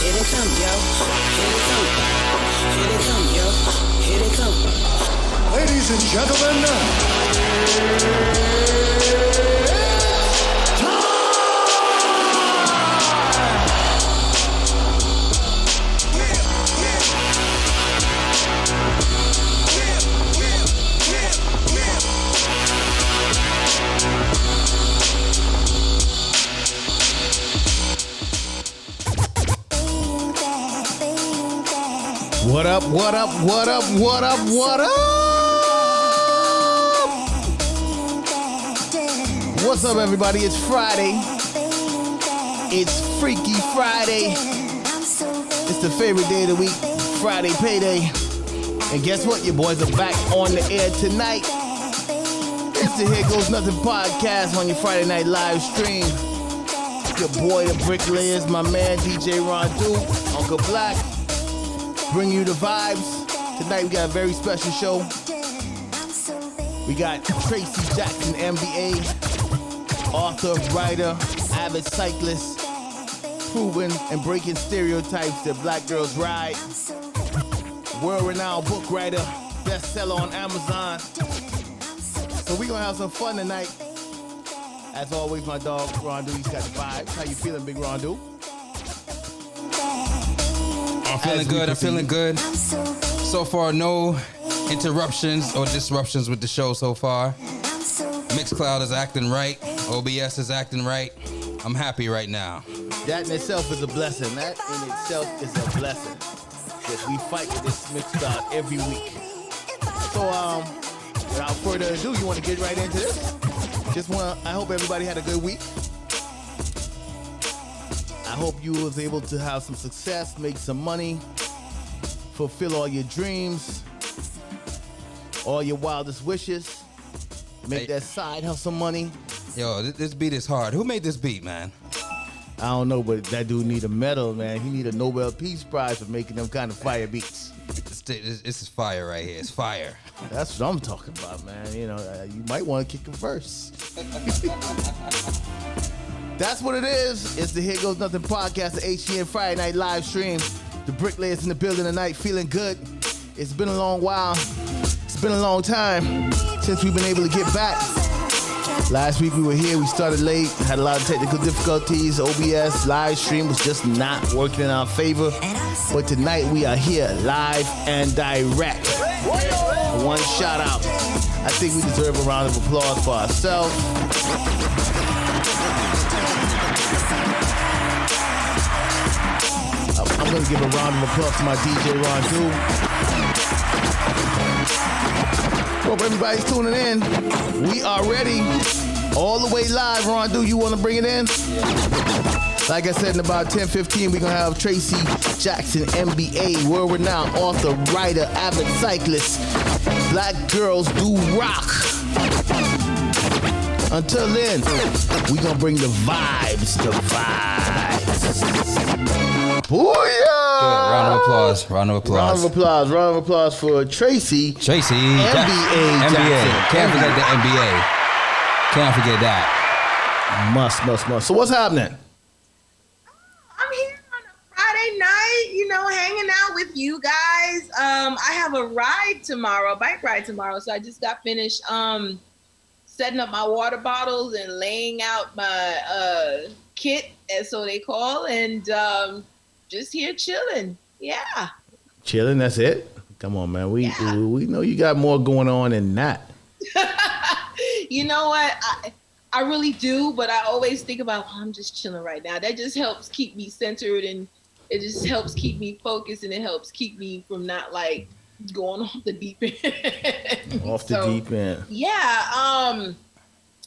Here they come, yo. Here they come. Here they come, yo. Here they come. Ladies and gentlemen, What up, what up, what up, what up, what up? What's up, everybody? It's Friday. It's Freaky Friday. It's the favorite day of the week, Friday payday. And guess what? Your boys are back on the air tonight. It's the Here Goes Nothing podcast on your Friday night live stream. Your boy, the Bricklayers, my man, DJ Ron Duke, Uncle Black. Bring you the vibes. Tonight we got a very special show. We got Tracey Jackson MBA, author, writer, avid cyclist, proven and breaking stereotypes that black girls ride, world-renowned book writer, bestseller on Amazon. So we gonna have some fun tonight. As always, my dog Rondu, he's got the vibes. How you feeling, Big Rondu? I'm feeling good. So far, no interruptions or disruptions with the show so far. Mixcloud is acting right. OBS is acting right. I'm happy right now. That in itself is a blessing. That in itself is a blessing. Because we fight with this Mixcloud every week. So, without further ado, you want to get right into this? I hope everybody had a good week. I hope you was able to have some success, make some money, fulfill all your dreams, all your wildest wishes, make that side hustle money. Yo, this beat is hard. Who made this beat, man? I don't know, but that dude need a medal, man. He need a Nobel Peace Prize for making them kind of fire beats. This is fire right here. It's fire. That's what I'm talking about, man. You know, you might want to kick a verse. That's what it is. It's the Here Goes Nothing podcast, the HGN Friday night live stream. The Bricklayers in the building tonight, feeling good. It's been a long while. It's been a long time since we've been able to get back. Last week we were here. We started late. Had a lot of technical difficulties. OBS live stream was just not working in our favor. But tonight we are here live and direct. One shout out. I think we deserve a round of applause for ourselves. I'm going to give a round of applause to my DJ Ron Du. Hope everybody's tuning in. We are ready. All the way live, Ron Du. You want to bring it in? Like I said, in about 10-15, we're going to have Tracey Jackson MBA, world-renowned author, writer, avid cyclist. Black girls do rock. Until then, we're going to bring the vibes. Booyah! Good. Round of applause. Round of applause for Tracey MBA Jackson. Can't forget the MBA. Can't forget that. Must. So what's happening? I'm here on a Friday night, hanging out with you guys. I have a bike ride tomorrow. So I just got finished setting up my water bottles and laying out my kit, as so they call, and just here chilling. Yeah. Chilling, that's it? Come on, man. We know you got more going on than that. You know what? I really do, but I always think about, I'm just chilling right now. That just helps keep me centered, and it just helps keep me focused, and it helps keep me from not like going off the deep end. The deep end. Yeah.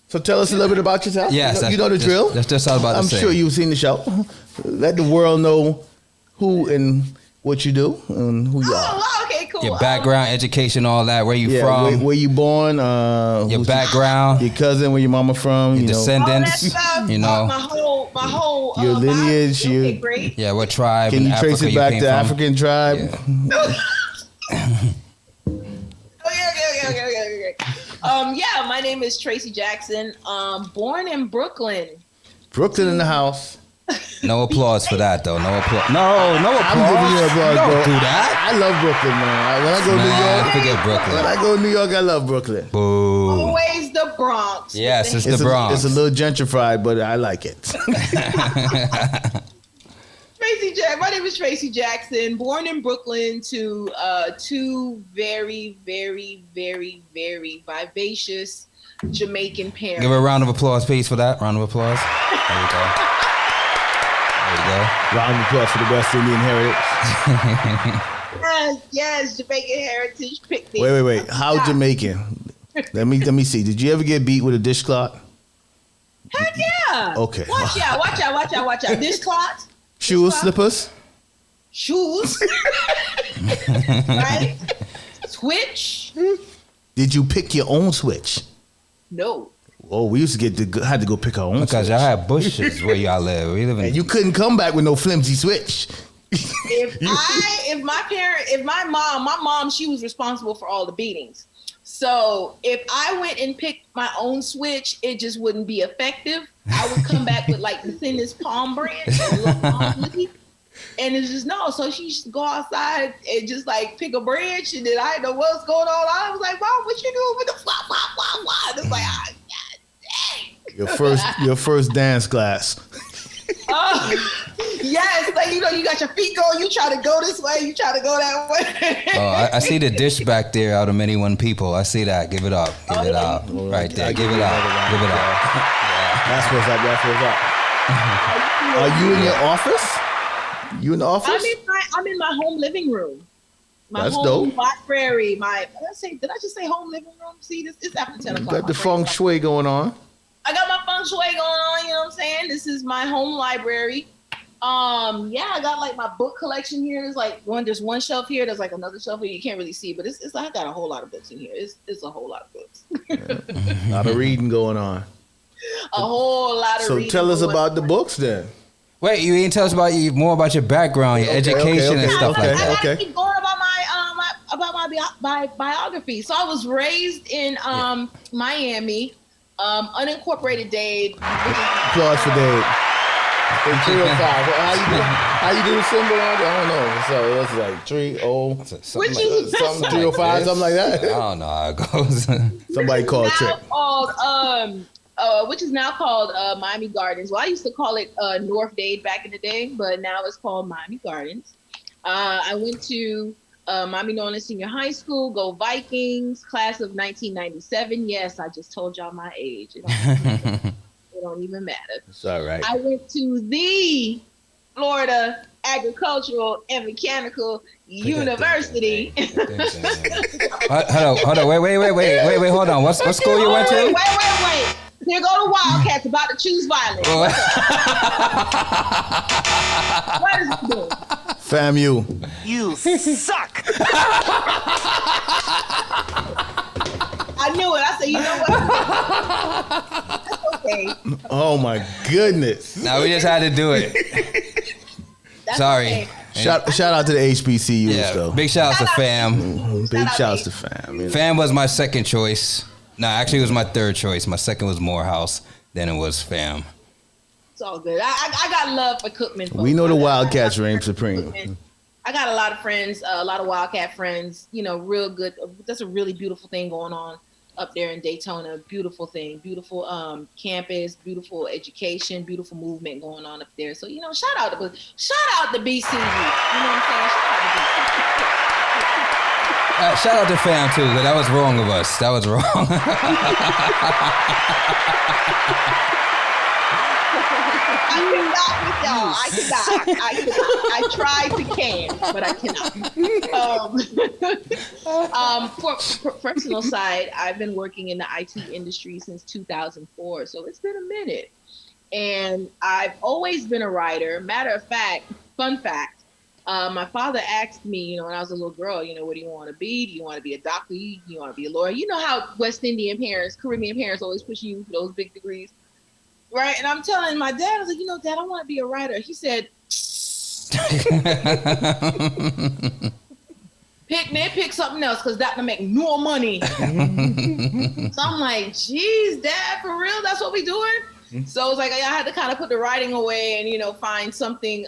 So tell us a little bit about yourself. Yes, you know the drill. That's just all about I'm sure you've seen the show. Let the world know who and what you do and who you are. Oh, okay, cool. Your background, education, all that. Where you from? Where you born? Your background. Your cousin, where your mama from? Your descendants. My whole your lineage. Okay, great. Yeah, what tribe? Can you trace Africa it back to from? African tribe? Yeah. Okay. Yeah, my name is Tracey Jackson. Born in Brooklyn. Brooklyn in the house. No applause for that, though. No applause. No applause. I'm giving you applause, Don't bro. do that. I love Brooklyn, man. When I go to New Man, York, forget Brooklyn. When I go to New York, I love Brooklyn. Boo. Always the Bronx. Yes, it's the Bronx. It's a little gentrified, but I like it. My name is Tracey Jackson, born in Brooklyn to two very, very, very, very vivacious Jamaican parents. Give her a round of applause, please, for that. Round of applause. There you go. There you go. Round of applause for the West Indian heritage. Yes, Jamaican heritage picnic. Wait. How Jamaican? Let me see. Did you ever get beat with a dishcloth? Heck yeah. Okay. Watch out. Dishcloths. Shoes, slippers? Shoes. Right? Switch. Did you pick your own switch? No. Oh, we used to had to go pick our own Because switch. y'all had bushes where y'all live. We live in. And you couldn't come back with no flimsy switch. My mom, she was responsible for all the beatings. So if I went and picked my own switch, it just wouldn't be effective. I would come back with like the thinnest palm branch, and it's just no. So she used to go outside and just like pick a branch, and then I didn't know what's going on. I was like, Mom, what you doing with the flop, flop, flop, flop? And it's like, God dang. Your first dance class. Yes, like you got your feet going. You try to go this way, you try to go that way. Oh, I see the dish back there out of many one people. I see that. Give it up. Give it up. Right there. Give it up. Give it up. That's what's up. Are you in your office? You in the office? I'm in my home living room. My That's home dope. library. Did I just say home living room? See, it's after 10 You o'clock. got the feng shui going on. I got my feng shui going on, you know what I'm saying? This is my home library. I got like my book collection here. There's like there's one shelf here, there's like another shelf here. You can't really see, but it's I got a whole lot of books in here. It's a whole lot of books. A lot of reading going on. A whole lot of So reading tell us going about on. the books then. Wait, you ain't tell us more about your background, your education and stuff like that. I keep going about my biography. So I was raised in Miami, unincorporated Dade. Applause for Dave. 305. How you do the symbol on it? I don't know. So it's like 30. Which is Something 305, something like I that. don't know how it goes. Somebody call a trick. Which is now called Miami Gardens. Well, I used to call it North Dade back in the day, but now it's called Miami Gardens. I went to Miami Norland Senior High School, go Vikings, class of 1997. Yes, I just told y'all my age. It don't even matter. It's all right. I went to the Florida Agricultural and Mechanical University. Hold on. Wait. Hold on. What school you went to? Wait. Here go the Wildcats about to choose violence. What is it doing? FAMU. You suck. I knew it. I said, you know what? That's okay. Oh my goodness. No, we just had to do it. That's Sorry. okay. Shout out to the HBCUs Yeah, though. big shout out to fam. Big shouts to fam. You know. Fam was my second choice. No, actually it was my third choice. My second was Morehouse. Then it was fam. It's all good. I got love for Cookman. Folks. We know the I got Wildcats love reign for supreme. Cookman. I got a lot of friends, a lot of Wildcat friends, real good. That's a really beautiful thing going on up there in Daytona. Beautiful thing, beautiful campus, beautiful education, beautiful movement going on up there. So, shout out to BCU. You know what I'm saying? Shout out to fam too, because that was wrong of us. That was wrong. I cannot. I tried to but I cannot. For personal side, I've been working in the IT industry since 2004, so it's been a minute. And I've always been a writer. Matter of fact, fun fact, my father asked me, when I was a little girl, what do you want to be? Do you want to be a doctor? Do you want to be a lawyer? You know how West Indian parents, Caribbean parents always push you for those big degrees. Right, and I'm telling my dad, I was like, Dad, I want to be a writer. He said, pick something else, because that will make more money. So I'm like, geez, Dad, for real? That's what we doing? So it was like I had to kind of put the writing away and, you know, find something,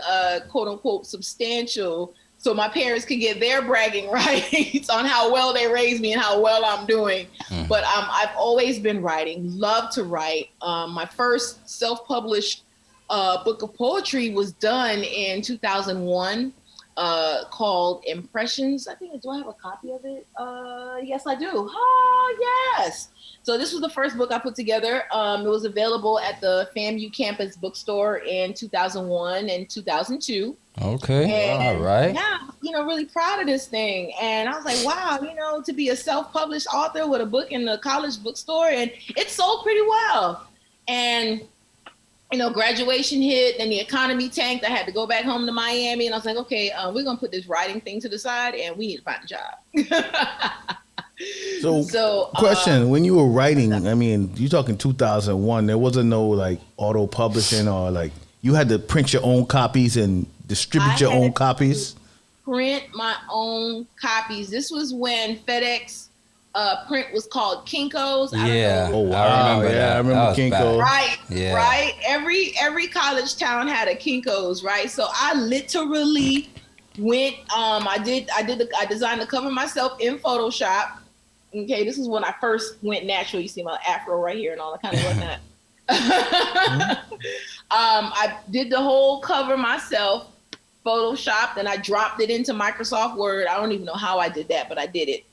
quote unquote, substantial so my parents could get their bragging rights on how well they raised me and how well I'm doing. But I've always been writing, love to write. My first self-published book of poetry was done in 2001, called Impressions. I think, do I have a copy of it? Yes, I do. Oh, yes. So this was the first book I put together. It was available at the FAMU campus bookstore in 2001 and 2002. Okay. And all right. yeah, you know, really proud of this thing. And I was like, wow, you know, to be a self-published author with a book in the college bookstore, and it sold pretty well. And, you know, graduation hit and the economy tanked. I had to go back home to Miami, and I was like, okay, we're going to put this writing thing to the side and we need to find a job. So question, when you were writing, I mean, you're talking 2001, there wasn't no like auto publishing, or like you had to print your own copies and distribute your own copies? Print my own copies. This was when FedEx print was called Kinko's. Yeah. Oh wow. I remember that. I remember Kinko's. Right. Yeah. Right. Every college town had a Kinko's, right? So I literally went, I designed the cover myself in Photoshop. Okay, this is when I first went natural. You see my afro right here and all that kind of whatnot. I did the whole cover myself, Photoshopped, and I dropped it into Microsoft Word. I don't even know how I did that, but I did it.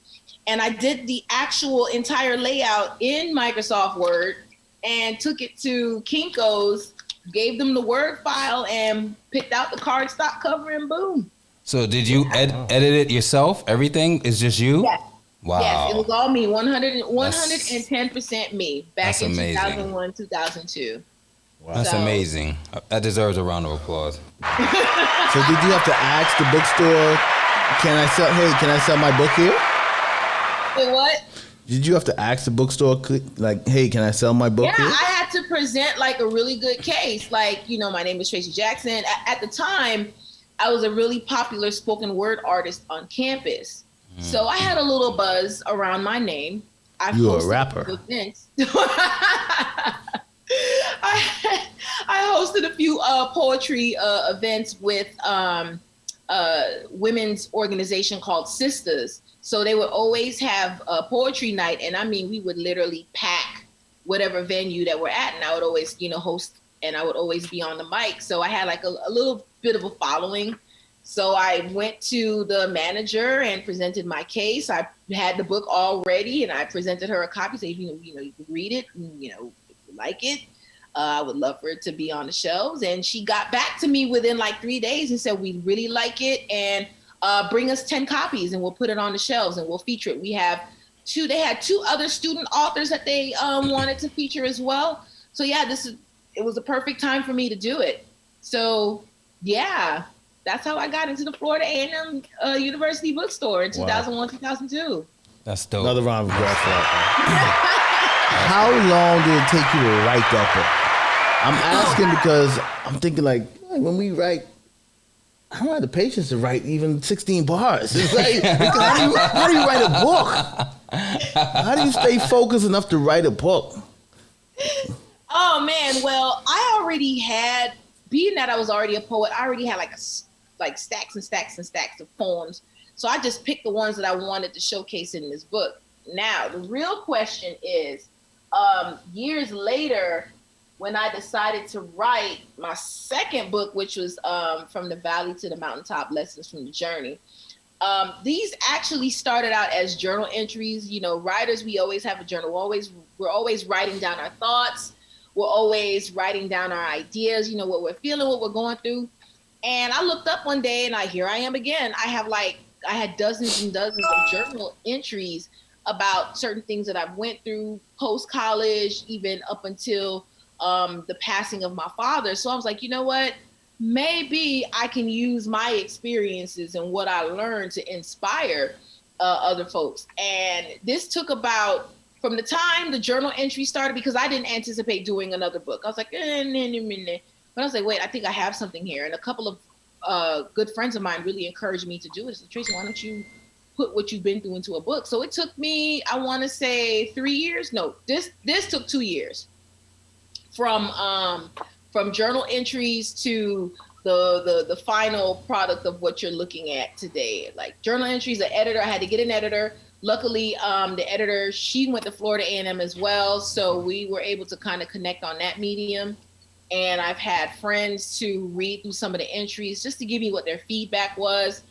And I did the actual entire layout in Microsoft Word and took it to Kinko's, gave them the Word file, and picked out the cardstock cover, and boom. So did you edit it yourself? Everything is just you? Yes. Wow. Yes, it was all me, 110% me back in amazing. 2001, 2002. Wow. That's amazing. That deserves a round of applause. So did you have to ask the bookstore, can I sell my book here? Wait, what? Did you have to ask the bookstore, like, hey, can I sell my book here? Yeah, I had to present like a really good case. Like, you know, my name is Tracey Jackson. At the time, I was a really popular spoken word artist on campus. So I had a little buzz around my name. You were a rapper. I hosted a few poetry events with women's organization called Sisters. So they would always have a poetry night, and I mean, we would literally pack whatever venue that we're at, and I would always, you know, host, and I would always be on the mic. So I had like a little bit of a following. So I went to the manager and presented my case. I had the book all ready, and I presented her a copy. Said, you know, you can read it, and, you know, if you like it, I would love for it to be on the shelves. And she got back to me within like 3 days and said, we really like it, and bring us 10 copies, and we'll put it on the shelves and we'll feature it. They had two other student authors that they wanted to feature as well. So yeah, it was a perfect time for me to do it. So yeah. That's how I got into the Florida A&M University bookstore in 2001, 2002. That's dope. Another round of applause for that. How long did it take you to write that book? I'm asking because I'm thinking like when we write, I don't have the patience to write even 16 bars. It's like, how do you write a book? How do you stay focused enough to write a book? Oh man, well, I already had, being that I was already a poet, I already had like stacks and stacks and stacks of poems. So I just picked the ones that I wanted to showcase in this book. Now, the real question is, years later, when I decided to write my second book, which was From the Valley to the Mountaintop, Lessons from the Journey. These actually started out as journal entries. You know, writers, we always have a journal. We're always writing down our thoughts. We're always writing down our ideas, you know, what we're feeling, what we're going through. And I looked up one day and here I am again. I had dozens and dozens of journal entries about certain things that I've went through post-college, even up until the passing of my father. So I was like, you know what? Maybe I can use my experiences and what I learned to inspire other folks. And this took about, from the time the journal entry started, because I didn't anticipate doing another book. I was like, but I was like, wait, I think I have something here. And a couple of good friends of mine really encouraged me to do it. So Tracey, why don't you put what you've been through into a book? So it took me, I want to say 3 years. No, this took 2 years. from journal entries to the final product of what you're looking at today. Like journal entries, the editor, I had to get an editor. Luckily, the editor, she went to Florida A&M as well. So we were able to kind of connect on that medium. And I've had friends to read through some of the entries just to give me what their feedback was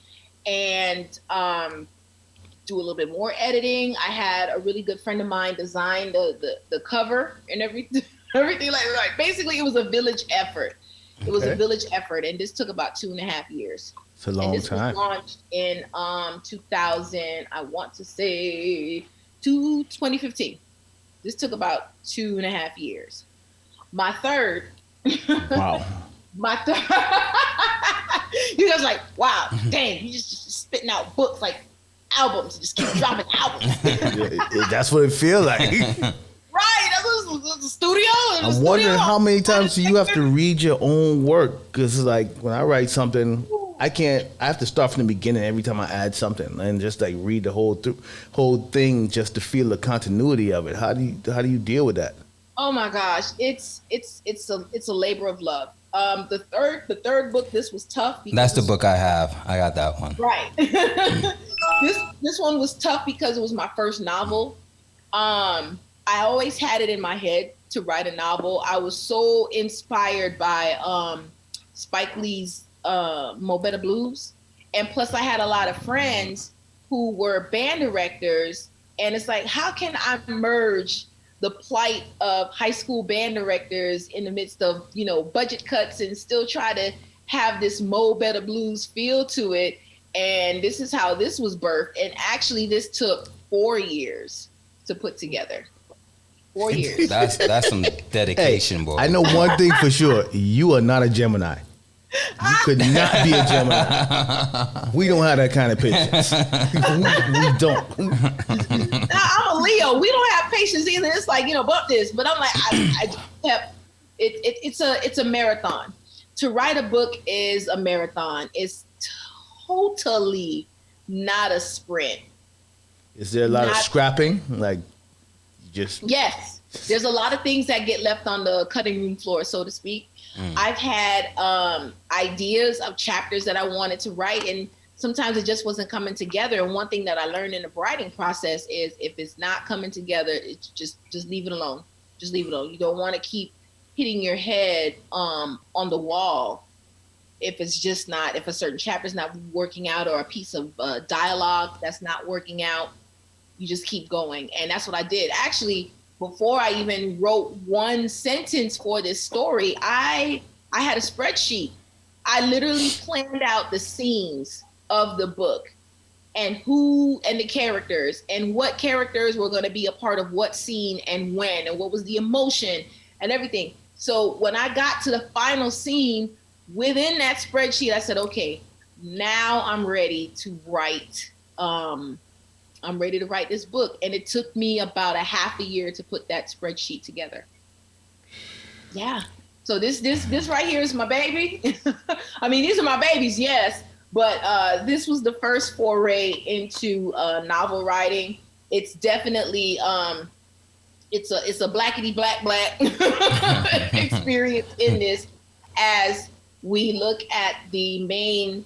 and do a little bit more editing. I had a really good friend of mine design the cover and everything like basically it was a village effort. It was a village effort, and this took about 2.5 years. It's a long and this time. was launched in 2000, I want to say 2015. This took about 2.5 years. My third. Wow. My third. You guys like, wow, dang, you just spitting out books like albums, just keep dropping albums. That's what it feels like. Right, that's what the studio. I'm wondering how many times do you have to read your own work? Because like when I write something, I have to start from the beginning every time I add something and just like read the whole thing just to feel the continuity of it. How do you deal with that? Oh my gosh, it's a labor of love. The third book, this was tough. That's the book I have. I got that one. Right. This one was tough because it was my first novel. I always had it in my head to write a novel. I was so inspired by Spike Lee's Mo Better Blues. And plus I had a lot of friends who were band directors. And it's like, how can I merge the plight of high school band directors in the midst of, budget cuts and still try to have this Mo Better Blues feel to it? And this is how this was birthed. And actually this took 4 years to put together. 4 years. That's some dedication, boy. I know one thing for sure. You are not a Gemini. You could not be a Gemini. We don't have that kind of patience. we don't. I'm a Leo. We don't have patience either. It's like, bump this. But I'm like, I just have, it's a marathon. To write a book is a marathon. It's totally not a sprint. Is there a lot of scrapping? Like, Yes. There's a lot of things that get left on the cutting room floor, so to speak. I've had ideas of chapters that I wanted to write, and sometimes it just wasn't coming together. And one thing that I learned in the writing process is if it's not coming together, it's just leave it alone. Just leave it alone. You don't want to keep hitting your head on the wall if it's just not, if a certain chapter's not working out or a piece of dialogue that's not working out. You just keep going. And that's what I did. Actually, before I even wrote one sentence for this story, I had a spreadsheet. I literally planned out the scenes of the book and who and the characters and what characters were going to be a part of what scene and when and what was the emotion and everything. So when I got to the final scene within that spreadsheet, I said, okay, now I'm ready to write. I'm ready to write this book. And it took me about a half a year to put that spreadsheet together. Yeah. So this right here is my baby. I mean, these are my babies, yes. But this was the first foray into novel writing. It's definitely, it's a blackety black experience in this as we look at the main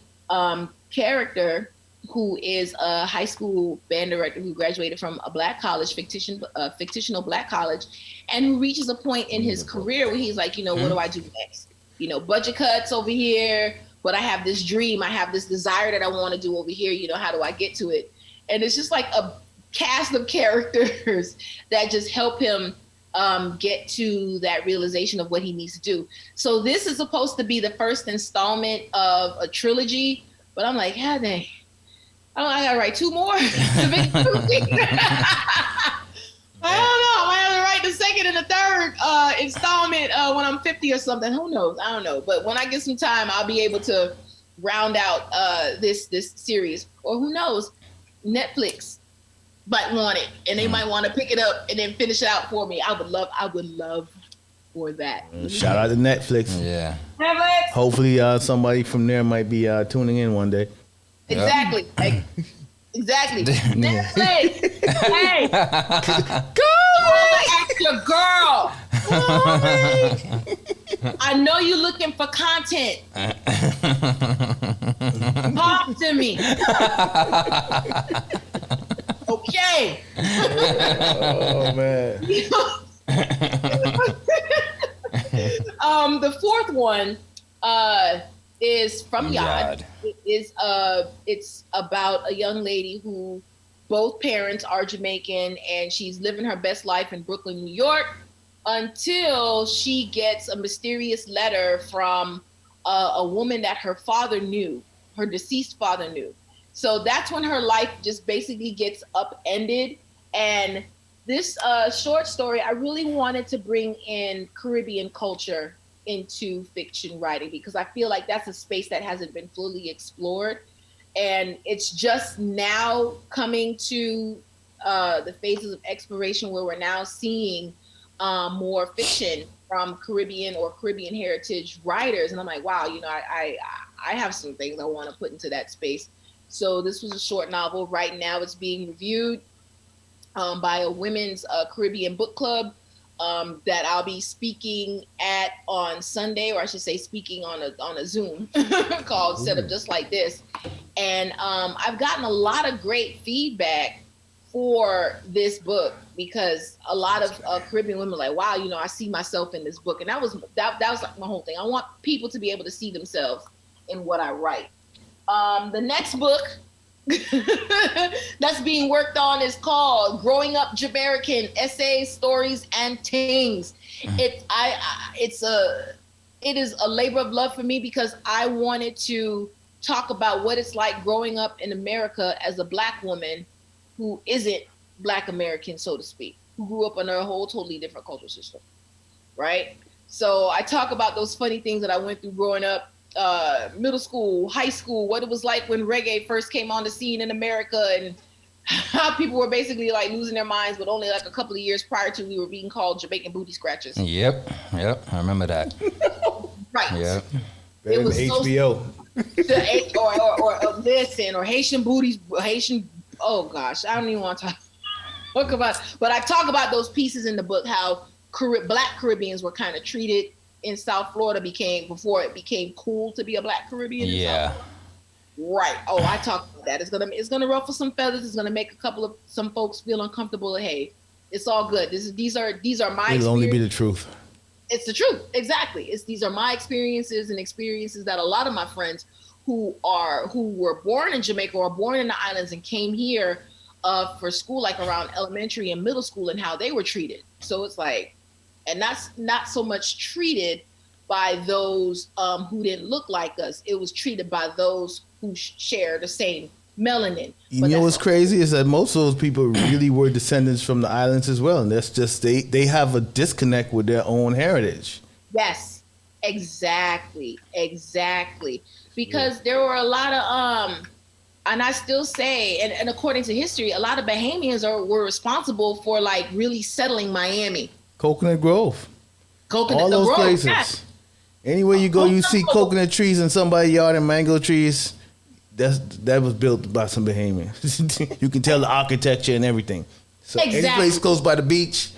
character, who is a high school band director who graduated from a black college, fictional black college, and who reaches a point in his career where he's like, what do I do next? Budget cuts over here, but I have this dream, I have this desire that I want to do over here. How do I get to it? And it's just like a cast of characters that just help him get to that realization of what he needs to do. So this is supposed to be the first installment of a trilogy, but I'm like, yeah, dang. I gotta write 2 more. To make it I don't know. I might have to write the second and the third installment when I'm 50 or something. Who knows? I don't know. But when I get some time, I'll be able to round out this series. Or who knows? Netflix might want it, and they might want to pick it up and then finish it out for me. I would love for that. Shout out to Netflix. Yeah. Netflix. Hopefully, somebody from there might be tuning in one day. Exactly. Like, exactly. Netflix. Hey. Go. Ask your girl. I know you're looking for content. Talk to me. Okay. Oh man. The fourth one is from Yad. It's about a young lady who both parents are Jamaican, and she's living her best life in Brooklyn, New York, until she gets a mysterious letter from a woman that her father knew, her deceased father knew. So that's when her life just basically gets upended. And this short story, I really wanted to bring in Caribbean culture into fiction writing, because I feel like that's a space that hasn't been fully explored. And it's just now coming to the phases of exploration where we're now seeing more fiction from Caribbean or Caribbean heritage writers. And I'm like, wow, I have some things I want to put into that space. So this was a short novel. Right now it's being reviewed by a women's Caribbean book club that I'll be speaking at on Sunday, or I should say speaking on a Zoom called Set Up Just Like This. And I've gotten a lot of great feedback for this book, because a lot of Caribbean women are like, wow, I see myself in this book. And that was like my whole thing. I want people to be able to see themselves in what I write. The next book that's being worked on is called Growing Up Jamaican: Essays, Stories, and Things. It is a labor of love for me, because I wanted to talk about what it's like growing up in America as a Black woman who isn't Black American, so to speak, who grew up under a whole totally different cultural system, right? So I talk about those funny things that I went through growing up, middle school, high school, what it was like when reggae first came on the scene in America, and how people were basically like losing their minds, but only like a couple of years prior to we were being called Jamaican booty scratchers. Yep, I remember that. Right. Yep. It was HBO. or listen, or Haitian booties, oh gosh, I don't even want to talk about, but I talk about those pieces in the book, how Black Caribbeans were kind of treated in South Florida before it became cool to be a Black Caribbean. Yeah. Right. Oh, I talk about that. It's gonna ruffle some feathers. It's gonna make some folks feel uncomfortable. Hey, it's all good. These are my. It'll only be the truth. It's the truth. Exactly. These are my experiences, and experiences that a lot of my friends who were born in Jamaica or born in the islands and came here for school, like around elementary and middle school, and how they were treated. So it's like, and that's not so much treated by those who didn't look like us. It was treated by those who share the same melanin. You know what's crazy is that most of those people really were descendants from the islands as well, and that's just they have a disconnect with their own heritage. Yes, exactly, because there were a lot of and I still say, and according to history, a lot of Bahamians were responsible for like really settling Miami. Coconut Grove. All those Grove, places. yes. Anywhere you go, you see coconut trees in somebody's yard and mango trees. That was built by some Bahamians. You can tell the architecture and everything. So exactly. Any place close by the beach,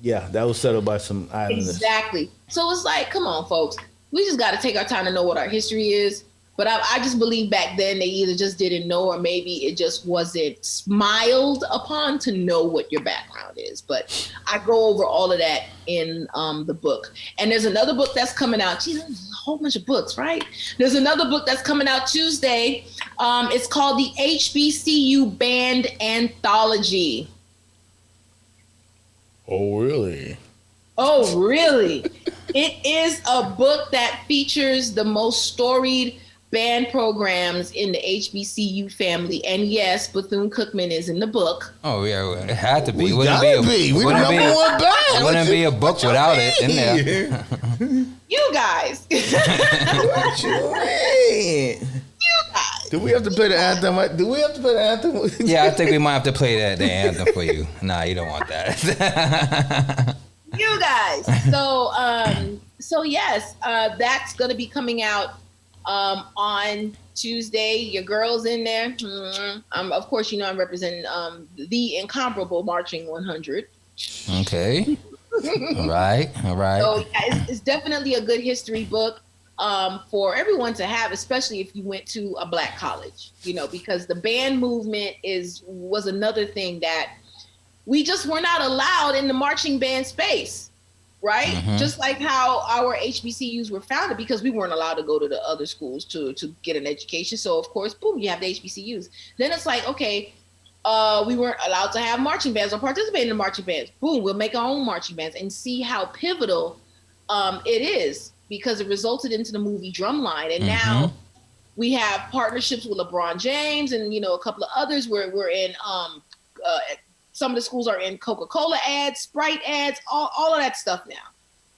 yeah, that was settled by some islanders. Exactly. So it's like, come on, folks. We just got to take our time to know what our history is. But I just believe back then they either just didn't know, or maybe it just wasn't smiled upon to know what your background is. But I go over all of that in the book. And there's another book that's coming out. Geez, there's a whole bunch of books, right? There's another book that's coming out Tuesday. It's called the HBCU Band Anthology. Oh, really? Oh, really? It is a book that features the most storied band programs in the HBCU family. And yes, Bethune-Cookman is in the book. Oh, yeah, it had to be. We gotta be. We're the number one band. It wouldn't be a book without it in there. You guys. What you mean? You guys. Do we have to play the anthem? Yeah, I think we might have to play the anthem for you. Nah, you don't want that. You guys. So yes, that's going to be coming out on Tuesday. Your girl's in there. Of course, I'm representing the incomparable Marching 100. Okay. All right. So yeah, it's definitely a good history book for everyone to have, especially if you went to a Black college, because the band movement was another thing that we just were not allowed in the marching band space, right? Mm-hmm. Just like how our HBCUs were founded, because we weren't allowed to go to the other schools to get an education. So of course, boom, you have the HBCUs. Then it's like, okay, we weren't allowed to have marching bands or participate in the marching bands. Boom, we'll make our own marching bands and see how pivotal it is, because it resulted into the movie Drumline. And now we have partnerships with LeBron James and, a couple of others where we're in, some of the schools are in Coca-Cola ads, Sprite ads, all of that stuff now.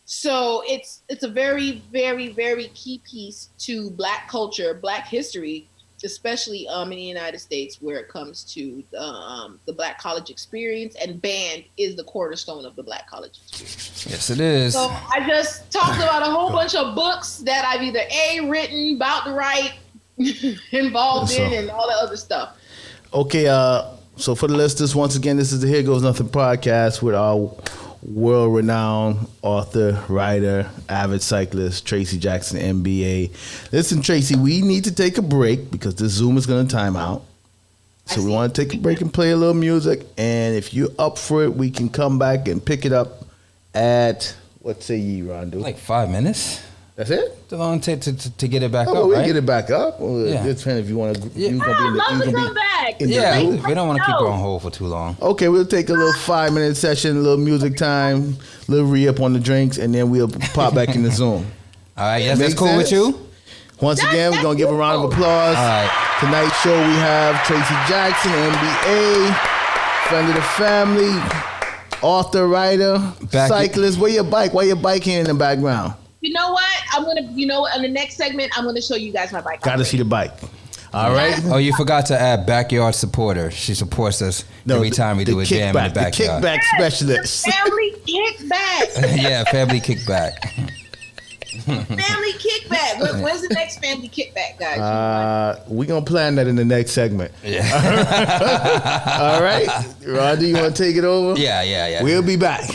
So it's a very, very, very key piece to Black culture, Black history, especially in the United States, where it comes to the Black college experience, and band is the cornerstone of the Black college experience. Yes, it is. So I just talked about a whole bunch of books that I've either written, about to write, involved in, and all that other stuff. Okay, so for the listeners, once again, this is the Here Goes Nothing podcast with our world-renowned author, writer, avid cyclist, Tracey Jackson MBA. Listen, Tracy, we need to take a break because this Zoom is going to time out. So we want to take a break and play a little music. And if you're up for it, we can come back and pick it up at, what say ye, Rondo? Like 5 minutes. That's it? It's a long take to get it back up, we right? get it back up. Well, yeah. It depends if you want to. I'd love to come back. Yeah, we don't want to keep her on hold for too long. Okay, we'll take a little 5-minute session, a little music time, a little re-up on the drinks, and then we'll pop back in the Zoom. All right, yes, that's cool with you? Once again, we're going to give a round of applause. All right. Tonight's show, we have Tracey Jackson, MBA, friend of the family, author, writer, cyclist. Where your bike? Why your bike here in the background? You know what? I'm going to, in the next segment, I'm going to show you guys my bike. Got to see the bike. All right. Oh, you forgot to add backyard supporter. She supports us every time we do a jam in the backyard. The kickback specialist. Family kickback. Yeah, family kickback. Family kickback. When's the next family kickback, guys? We're going to plan that in the next segment. Yeah. All right. Roddy, you want to take it over? Yeah. We'll be back.